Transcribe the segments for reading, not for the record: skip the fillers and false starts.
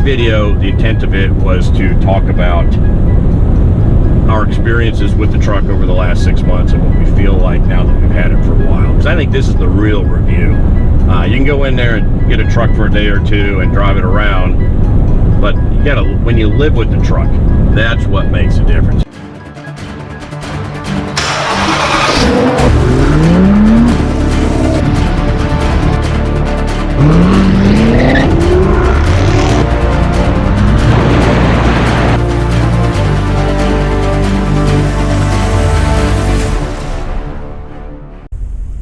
video, the intent of it was to talk about our experiences with the truck over the last 6 months and what we feel like now that we've had it for a while. Because I think this is the real review. You can go in there and get a truck for a day or two and drive it around, but you gotta, when you live with the truck, that's what makes a difference.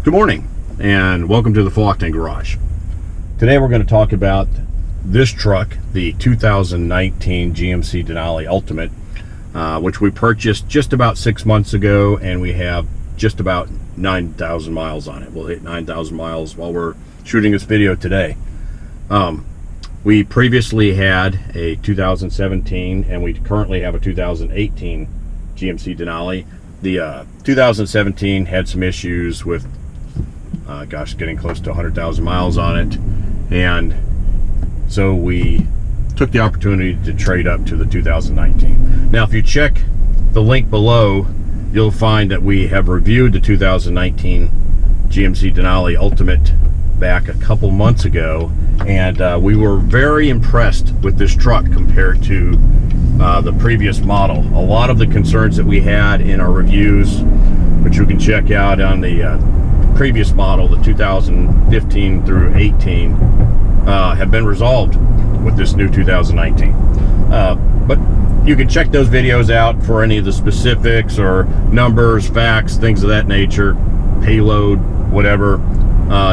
Good morning and welcome to the Full Octane Garage. Today we're going to talk about this truck, the 2019 GMC Denali Ultimate, which we purchased just about 6 months ago, and we have just about 9,000 miles on it. We'll hit 9,000 miles while we're shooting this video today. We previously had a 2017 and we currently have a 2018 GMC Denali. The 2017 had some issues with getting close to 100,000 miles on it, and so we took the opportunity to trade up to the 2019. Now if you check the link below, you'll find that we have reviewed the 2019 GMC Denali Ultimate back a couple months ago, and we were very impressed with this truck compared to the previous model. A lot of the concerns that we had in our reviews, which you can check out on the previous model, the 2015 through 18, have been resolved with this new 2019. But you can check those videos out for any of the specifics or numbers, facts, things of that nature, payload, whatever.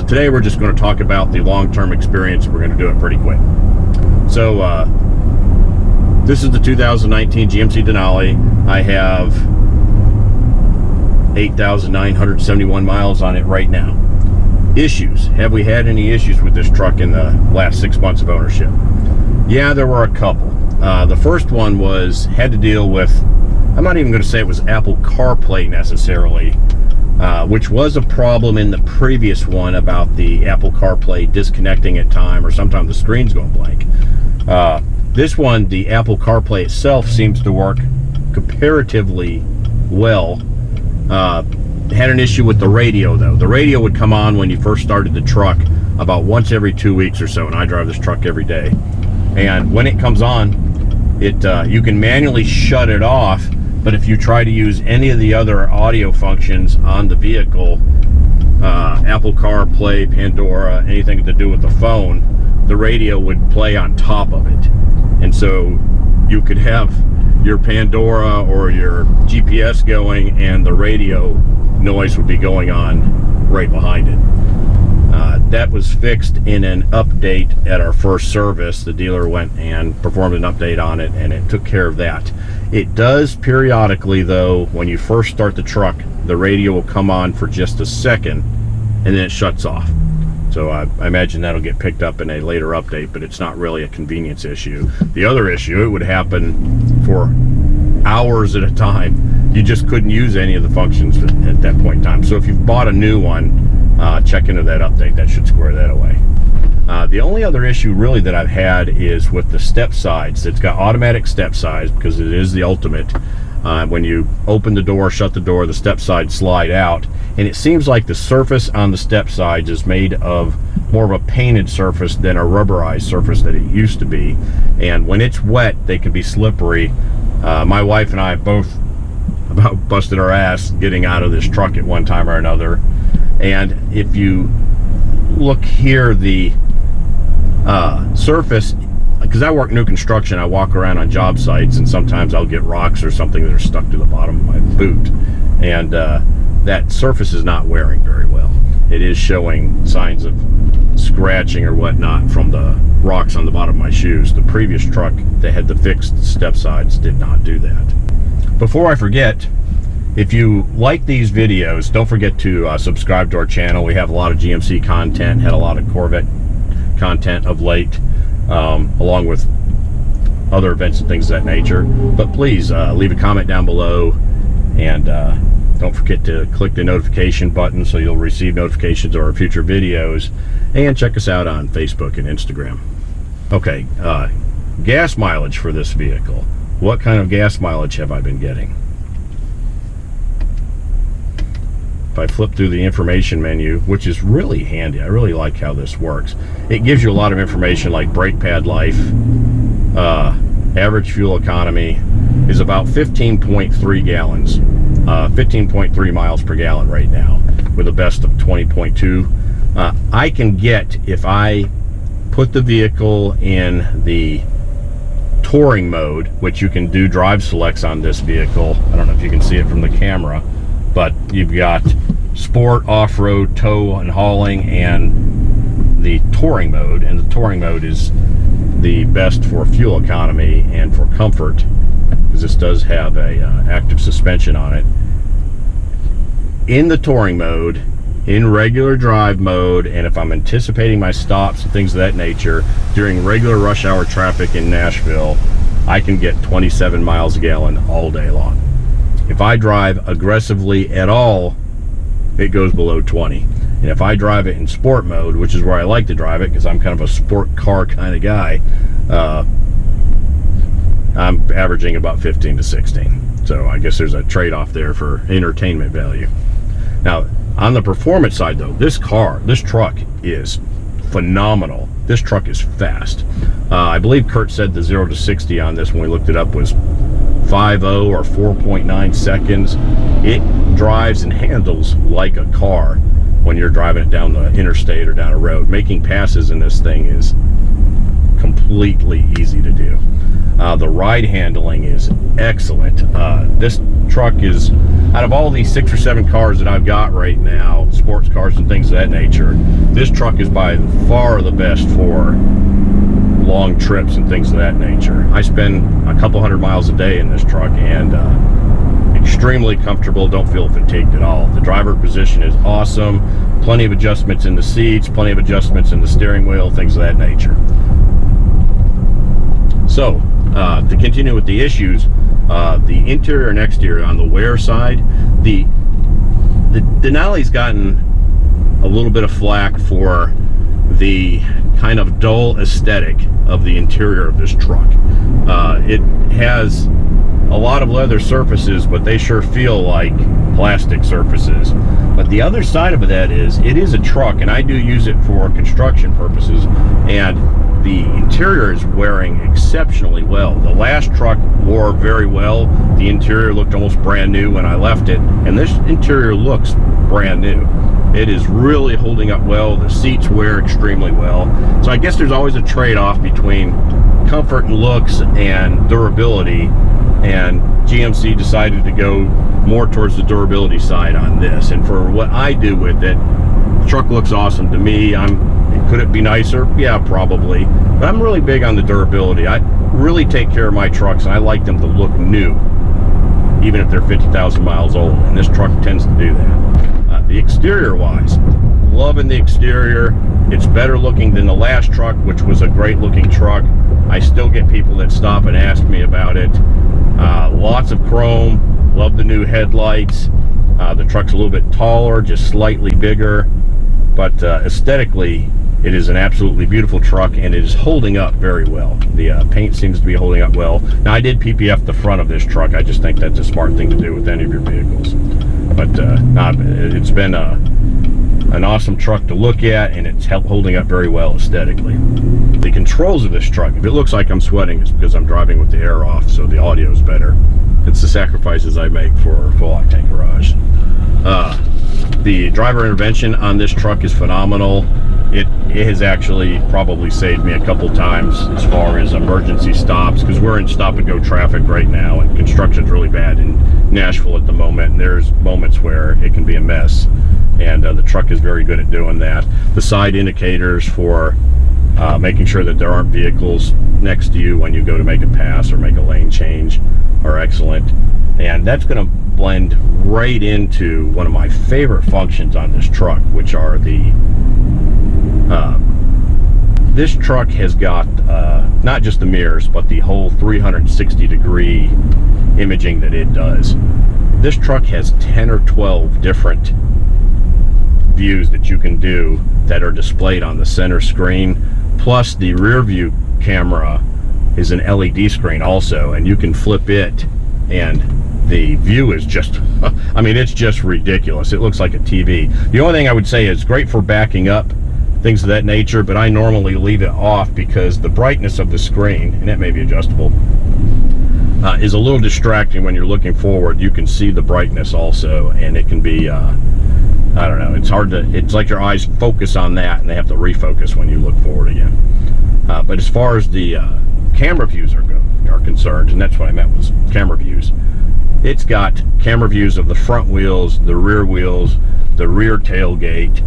Today we're just going to talk about the long-term experience. We're going to do it pretty quick. So this is the 2019 GMC Denali. I have 8,971 miles on it right now. Issues. Have we had any issues with this truck in the last 6 months of ownership? Yeah, there were a couple. The first one had to deal with, I'm not even going to say it was Apple CarPlay necessarily, which was a problem in the previous one about the Apple CarPlay disconnecting at time, or sometimes the screen's going blank. This one, the Apple CarPlay itself seems to work comparatively well. Had an issue with the radio though. The radio would come on when you first started the truck about once every 2 weeks or so, and I drive this truck every day. And when it comes on, you can manually shut it off, but if you try to use any of the other audio functions on the vehicle, Apple CarPlay, Pandora, anything to do with the phone, the radio would play on top of it. And so you could have your Pandora or your GPS going and the radio noise would be going on right behind it. That was fixed in an update at our first service. The dealer went and performed an update on it, and it took care of that. It does periodically though, when you first start the truck, the radio will come on for just a second and then it shuts off. So I imagine that'll get picked up in a later update, but it's not really a convenience issue. The other issue, it would happen for hours at a time. You just couldn't use any of the functions at that point in time. So if you've bought a new one, check into that update. That should square that away. The only other issue really that I've had is with the step sides. It's got automatic step sides because it is the Ultimate. When you open the door, shut the door, the step sides slide out, and it seems like the surface on the step sides is made of more of a painted surface than a rubberized surface that it used to be, and when it's wet they can be slippery. My wife and I both about busted our ass getting out of this truck at one time or another. And if you look here, the surface, because I work new construction, I walk around on job sites, and sometimes I'll get rocks or something that are stuck to the bottom of my boot, and that surface is not wearing very well. It is showing signs of scratching or whatnot from the rocks on the bottom of my shoes. The previous truck that had the fixed step sides did not do that. Before I forget, if you like these videos, don't forget to subscribe to our channel. We have a lot of GMC content, had a lot of Corvette content of late, along with other events and things of that nature. But please leave a comment down below, and don't forget to click the notification button so you'll receive notifications of our future videos, and check us out on Facebook and Instagram. Okay, Gas mileage for this vehicle. What kind of gas mileage have I been getting? If I flip through the information menu, which is really handy, I really like how this works. It gives you a lot of information like brake pad life, average fuel economy is about 15.3 gallons, 15.3 miles per gallon right now, with a best of 20.2. I can get, if I put the vehicle in the touring mode, which you can do drive selects on this vehicle. I don't know if you can see it from the camera, but you've got sport, off-road, tow and hauling, and the touring mode. And the touring mode is the best for fuel economy and for comfort, because this does have a active suspension on it. In the touring mode, in regular drive mode, and if I'm anticipating my stops and things of that nature during regular rush hour traffic in Nashville, I can get 27 miles a gallon all day long. If I drive aggressively at all, it goes below 20. And if I drive it in sport mode, which is where I like to drive it because I'm kind of a sport car kind of guy, I'm averaging about 15 to 16. So I guess there's a trade-off there for entertainment value. Now, on the performance side though, this truck is phenomenal. This truck is fast. I believe Kurt said the 0 to 60 on this when we looked it up was 5.0 or 4.9 seconds. It drives and handles like a car when you're driving it down the interstate or down a road. Making passes in this thing is completely easy to do. The ride handling is excellent. This truck is, out of all these 6 or 7 cars that I've got right now, sports cars and things of that nature, this truck is by far the best for long trips and things of that nature. I spend a couple hundred miles a day in this truck, and extremely comfortable, don't feel fatigued at all. The driver position is awesome, plenty of adjustments in the seats, plenty of adjustments in the steering wheel, things of that nature. So, to continue with the issues, the interior and exterior on the wear side, the Denali's gotten a little bit of flack for the kind of dull aesthetic of the interior of this truck. It has a lot of leather surfaces, but they sure feel like plastic surfaces. But the other side of that is, it is a truck, and I do use it for construction purposes, and the interior is wearing exceptionally well. The last truck wore very well. The interior looked almost brand new when I left it, and this interior looks brand new. It is really holding up well. The seats wear extremely well. So I guess there's always a trade-off between comfort and looks and durability, and GMC decided to go more towards the durability side on this. And for what I do with it, the truck looks awesome to me. Could it be nicer? Yeah, probably. But I'm really big on the durability. I really take care of my trucks, and I like them to look new, even if they're 50,000 miles old, and this truck tends to do that. The exterior wise, loving the exterior. It's better looking than the last truck, which was a great looking truck. I still get people that stop and ask me about it. Lots of chrome, love the new headlights. The truck's a little bit taller, just slightly bigger, but aesthetically it is an absolutely beautiful truck, and it is holding up very well. The paint seems to be holding up well. Now, I did PPF the front of this truck. I just think that's a smart thing to do with any of your vehicles. But it's been an awesome truck to look at, and it's holding up very well aesthetically. The controls of this truck, if it looks like I'm sweating, it's because I'm driving with the air off, so the audio is better. It's the sacrifices I make for full octane garage. The driver intervention on this truck is phenomenal. It has actually probably saved me a couple times as far as emergency stops, because we're in stop and go traffic right now, and construction's really bad in Nashville at the moment, and there's moments where it can be a mess, and the truck is very good at doing that. The side indicators for making sure that there aren't vehicles next to you when you go to make a pass or make a lane change are excellent, and that's going to blend right into one of my favorite functions on this truck, which are the this truck has got not just the mirrors, but the whole 360-degree imaging that it does. This truck has 10 or 12 different views that you can do that are displayed on the center screen, plus the rear view camera is an LED screen also, and you can flip it, and the view is just, I mean, it's just ridiculous. It looks like a TV. The only thing I would say is great for backing up, things of that nature, but I normally leave it off because the brightness of the screen, and that may be adjustable, is a little distracting when you're looking forward. You can see the brightness also, and it can be, I don't know, it's hard to, it's like your eyes focus on that and they have to refocus when you look forward again. But as far as the camera views are concerned, and that's what I meant was camera views, it's got camera views of the front wheels, the rear wheels, the rear tailgate,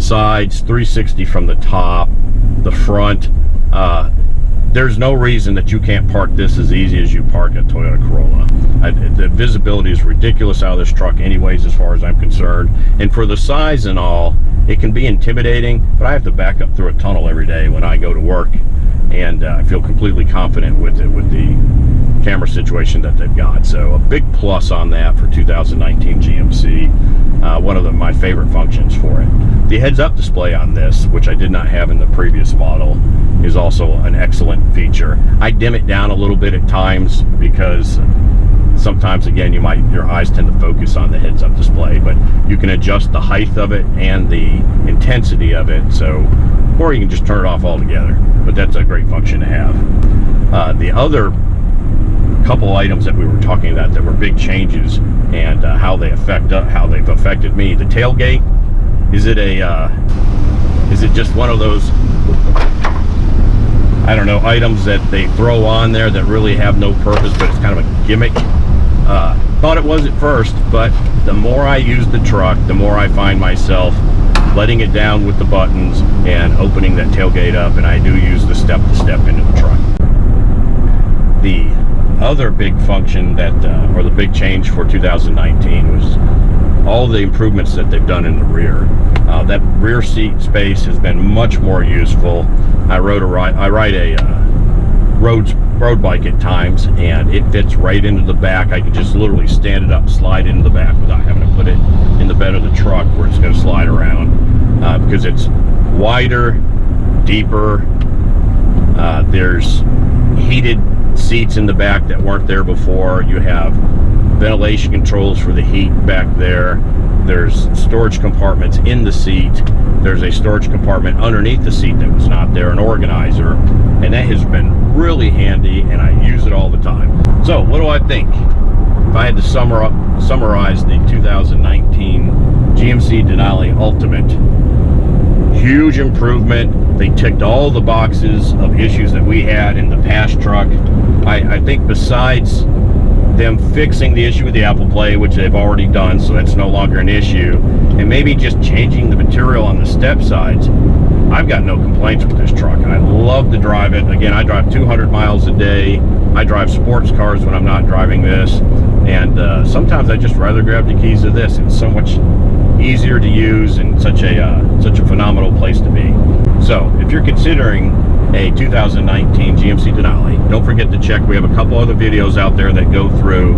sides, 360 from the top, the front. There's no reason that you can't park this as easy as you park a Toyota Corolla. The visibility is ridiculous out of this truck anyways, as far as I'm concerned. And for the size and all, it can be intimidating, but I have to back up through a tunnel every day when I go to work, and I feel completely confident with it, with the camera situation that they've got. So a big plus on that for 2019 GMC. One of my favorite functions for it. The heads-up display on this, which I did not have in the previous model, is also an excellent feature. I dim it down a little bit at times because sometimes, again, your eyes tend to focus on the heads-up display, but you can adjust the height of it and the intensity of it, so, or you can just turn it off altogether. But that's a great function to have. The other couple items that we were talking about that were big changes and how they've affected me. The tailgate, is it just one of those, I don't know, items that they throw on there that really have no purpose, but it's kind of a gimmick? Thought it was at first, but the more I use the truck, the more I find myself letting it down with the buttons and opening that tailgate up, and I do use the step-to-step into the truck. The other big function that, or the big change for 2019 was all the improvements that they've done in the rear. That rear seat space has been much more useful. I ride a road bike at times, and it fits right into the back. I can just literally stand it up, slide into the back without having to put it in the bed of the truck where it's going to slide around, because it's wider, deeper. There's heated seats in the back that weren't there before. You have ventilation controls for the heat back there. There's storage compartments in the seat. There's a storage compartment underneath the seat that was not there, an organizer, and that has been really handy, and I use it all the time. So what do I think? If I had to summarize the 2019 GMC Denali Ultimate, huge improvement. They ticked all the boxes of issues that we had in the past truck. I think besides them fixing the issue with the Apple Play, which they've already done, so that's no longer an issue, and maybe just changing the material on the step sides, I've got no complaints with this truck. I love to drive it. Again, I drive 200 miles a day. I drive sports cars when I'm not driving this, and sometimes I just rather grab the keys to this. It's so much easier to use and such a phenomenal place to be. So if you're considering a 2019 GMC Denali, don't forget to check. We have a couple other videos out there that go through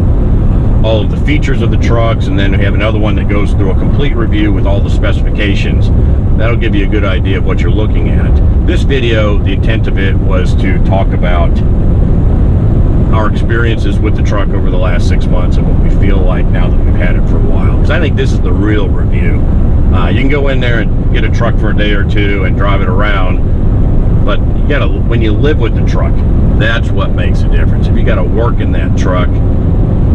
all of the features of the trucks, and then we have another one that goes through a complete review with all the specifications. That'll give you a good idea of what you're looking at. This video, the intent of it was to talk about our experiences with the truck over the last 6 months and what we feel like now that we've had it for a while, because I think this is the real review. You can go in there and get a truck for a day or two and drive it around, but you gotta, when you live with the truck, that's what makes a difference. If you gotta work in that truck,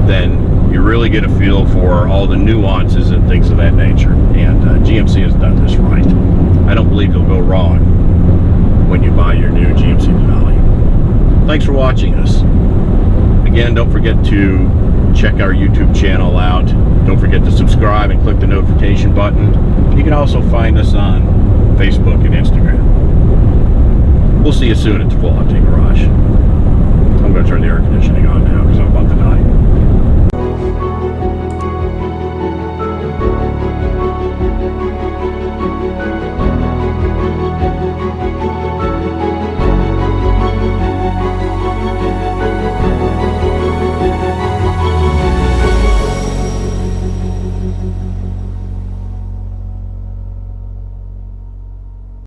then you really get a feel for all the nuances and things of that nature. And GMC has done this right. I don't believe you'll go wrong when you buy your new GMC Denali. Thanks for watching us. Again, don't forget to check our YouTube channel out. Don't forget to subscribe and click the notification button. You can also find us on Facebook and Instagram. We'll see you soon at the Full Hunting Garage. I'm going to turn the air conditioning on now because I'm about to die.